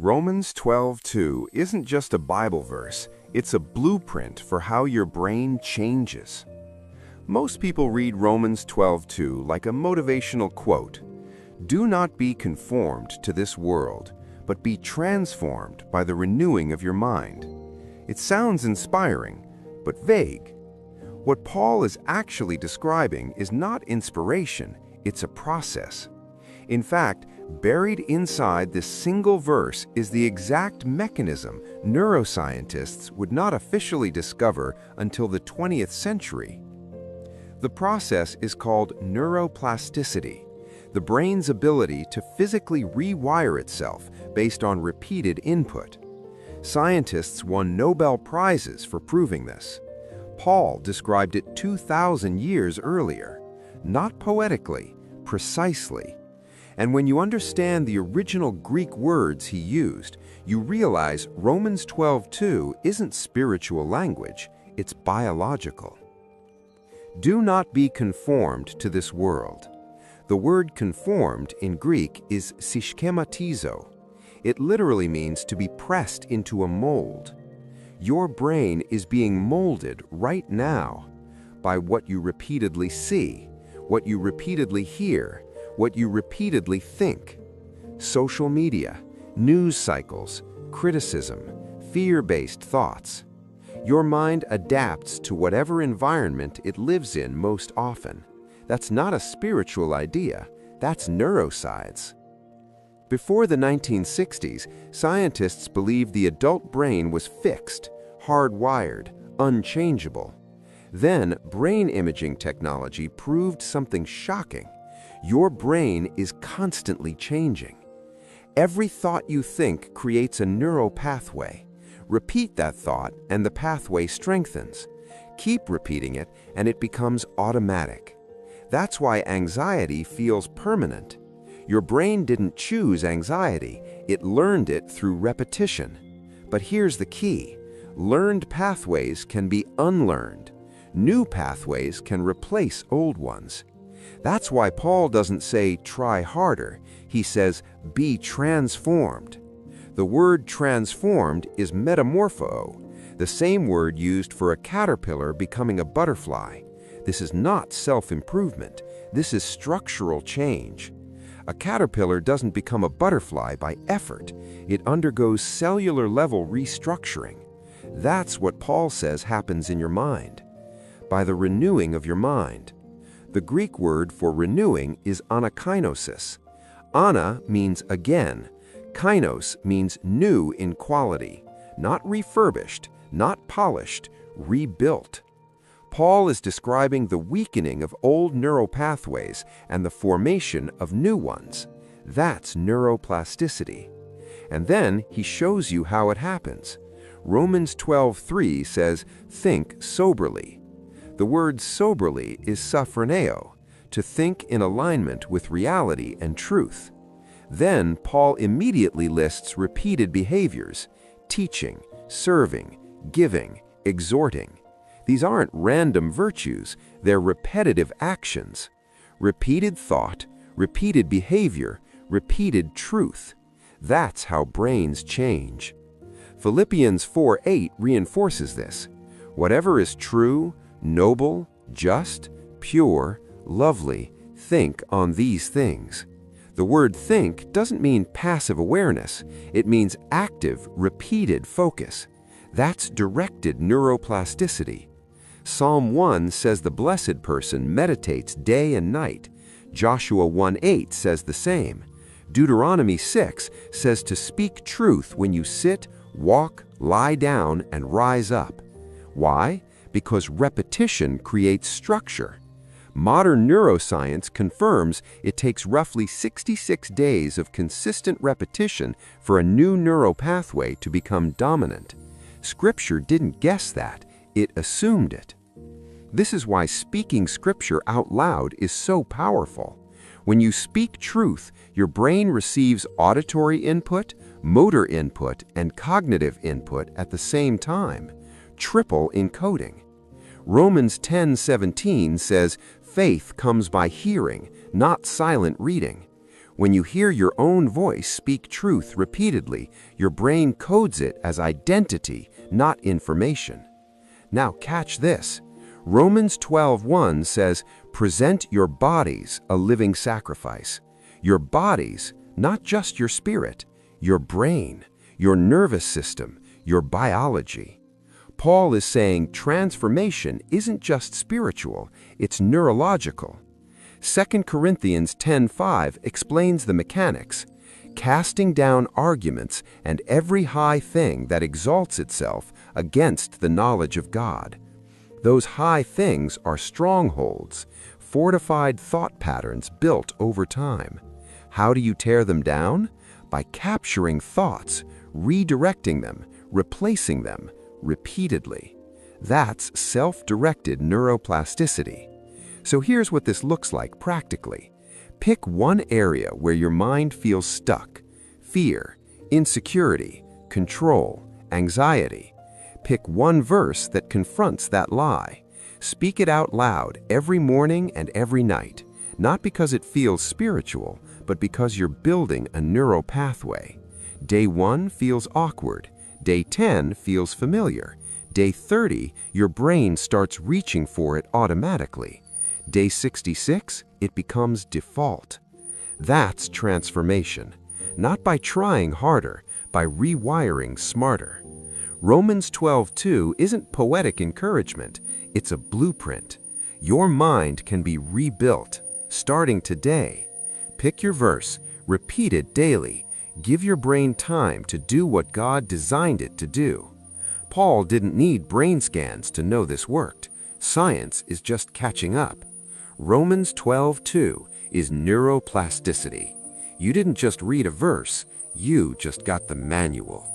Romans 12:2 isn't just a Bible verse, it's a blueprint for how your brain changes. Most people read Romans 12:2 like a motivational quote. Do not be conformed to this world, but be transformed by the renewing of your mind. It sounds inspiring, but vague. What Paul is actually describing is not inspiration, it's a process. In fact, buried inside this single verse is the exact mechanism neuroscientists would not officially discover until the 20th century. The process is called neuroplasticity, the brain's ability to physically rewire itself based on repeated input. Scientists won Nobel Prizes for proving this. Paul described it 2,000 years earlier, not poetically, precisely. And when you understand the original Greek words he used, you realize Romans 12:2 isn't spiritual language, it's biological. Do not be conformed to this world. The word conformed in Greek is syschematizo. It literally means to be pressed into a mold. Your brain is being molded right now by what you repeatedly see, what you repeatedly hear, what you repeatedly think. Social media, news cycles, criticism, fear-based thoughts. Your mind adapts to whatever environment it lives in most often. That's not a spiritual idea, that's neuroscience. Before the 1960s, scientists believed the adult brain was fixed, hardwired, unchangeable. Then, brain imaging technology proved something shocking. Your brain is constantly changing. Every thought you think creates a neural pathway. Repeat that thought and the pathway strengthens. Keep repeating it and it becomes automatic. That's why anxiety feels permanent. Your brain didn't choose anxiety, it learned it through repetition. But here's the key. Learned pathways can be unlearned. New pathways can replace old ones. That's why Paul doesn't say try harder, he says be transformed. The word transformed is metamorpho, the same word used for a caterpillar becoming a butterfly. This is not self-improvement, this is structural change. A caterpillar doesn't become a butterfly by effort, it undergoes cellular-level restructuring. That's what Paul says happens in your mind, by the renewing of your mind. The Greek word for renewing is anakainosis. Ana means again. Kainos means new in quality, not refurbished, not polished, rebuilt. Paul is describing the weakening of old neural pathways and the formation of new ones. That's neuroplasticity. And then he shows you how it happens. Romans 12:3 says, think soberly. The word soberly is sophroneo, to think in alignment with reality and truth. Then Paul immediately lists repeated behaviors: teaching, serving, giving, exhorting. These aren't random virtues, they're repetitive actions. Repeated thought, repeated behavior, repeated truth. That's how brains change. Philippians 4:8 reinforces this. Whatever is true, noble, just, pure, lovely, think on these things. The word think doesn't mean passive awareness. It means active, repeated focus. That's directed neuroplasticity. Psalm 1 says the blessed person meditates day and night. Joshua 1:8 says the same. Deuteronomy 6 says to speak truth when you sit, walk, lie down, and rise up. Why? Because repetition creates structure. Modern neuroscience confirms it takes roughly 66 days of consistent repetition for a new neural pathway to become dominant. Scripture didn't guess that, it assumed it. This is why speaking Scripture out loud is so powerful. When you speak truth, your brain receives auditory input, motor input, and cognitive input at the same time. Triple encoding. Romans 10:17 says, faith comes by hearing, not silent reading. When you hear your own voice speak truth repeatedly, your brain codes it as identity, not information. Now catch this. Romans 12:1 says, "Present your bodies a living sacrifice." Your bodies, not just your spirit, your brain, your nervous system, your biology. Paul is saying transformation isn't just spiritual, it's neurological. 2 Corinthians 10:5 explains the mechanics, casting down arguments and every high thing that exalts itself against the knowledge of God. Those high things are strongholds, fortified thought patterns built over time. How do you tear them down? By capturing thoughts, redirecting them, replacing them repeatedly. That's self-directed neuroplasticity. So here's what this looks like practically. Pick one area where your mind feels stuck: fear, insecurity, control, anxiety. Pick one verse that confronts that lie. Speak it out loud every morning and every night, not because it feels spiritual, but because you're building a neural pathway. Day 1 feels awkward. Day 10 feels familiar. Day 30, your brain starts reaching for it automatically. Day 66, it becomes default. That's transformation, not by trying harder, by rewiring smarter. Romans 12:2 isn't poetic encouragement, it's a blueprint. Your mind can be rebuilt, starting today. Pick your verse, repeat it daily, give your brain time to do what God designed it to do. Paul didn't need brain scans to know this worked. Science is just catching up. Romans 12:2 is neuroplasticity. You didn't just read a verse, you just got the manual.